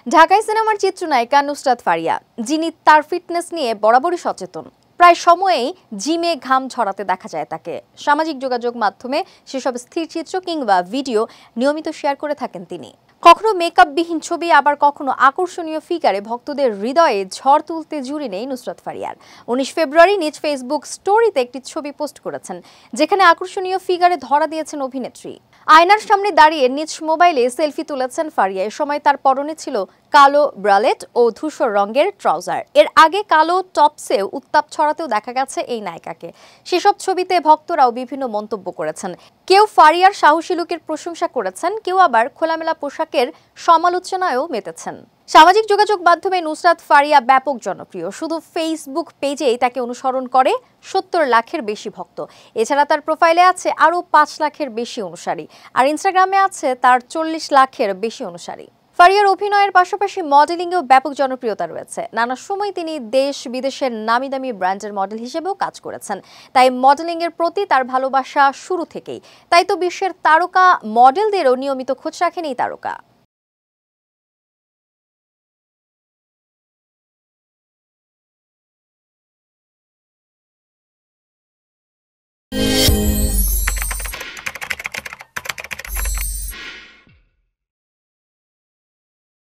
ঢাকাই সিনেমার চিত্রনায়িকা নুসরাত ফারিয়া, যিনি তার ফিটনেস নিয়ে বরাবরই সচেতন। প্রায় সময়েই জিমে ঘাম ঝরাতে দেখা যায় তাকে। সামাজিক যোগাযোগ মাধ্যমে সেসব স্থিরচিত্র কিংবা ভিডিও নিয়মিত শেয়ার করে থাকেন তিনি। কখনো মেকআপবিহীন ছবি, আবার কখনো আকর্ষণীয় ফিগারে ভক্তদের হৃদয়ে ঝড় তুলতে জুড়ি নেই নুসরাত ফারিয়ার। 19 ফেব্রুয়ারি নিজ ফেসবুক স্টোরিতে একটি ছবি পোস্ট করেছেন, যেখানে আকর্ষণীয় ফিগারে ধরা দিয়েছেন অভিনেত্রী। আয়নার সামনে দাঁড়িয়ে নিজ মোবাইলে সেলফি তুলেছেন ফারিয়া। এ সময় তার পরনে ছিল কালো ব্রালেট ও ধূসর রঙের ট্রাউজার। এর আগে কালো টপসেও উত্তাপ ছড়াতেও দেখা গেছে এই নায়িকাকে। সেসব ছবিতে ভক্তরাও বিভিন্ন মন্তব্য করেছেন। কেউ ফারিয়ার সাহসী লুকের প্রশংসা করেছেন, কেউ আবার খোলামেলা পোশাকের সমালোচনায়ও মেতেছেন। সামাজিক যোগাযোগ মাধ্যমে নুসরাত ফারিয়া ব্যাপক জনপ্রিয়। শুধু ফেসবুক পেজেই তাকে অনুসরণ করে 70 লাখের বেশি ভক্ত। এছাড়া তার প্রোফাইলে আছে আরও 5 লাখের বেশি অনুসারী, আর ইনস্টাগ্রামে আছে তার 40 লাখের বেশি অনুসারী। ফারিয়ার অভিনয়ের পাশাপাশি মডেলিংয়েও ব্যাপক জনপ্রিয়তা রয়েছে। নানা সময় তিনি দেশ বিদেশের নামি দামি ব্র্যান্ডের মডেল হিসেবেও কাজ করেছেন। তাই মডেলিংয়ের প্রতি তার ভালোবাসা শুরু থেকেই। তাই তো বিশ্বের তারকা মডেলদেরও নিয়মিত খোঁজ রাখেন এই তারকা।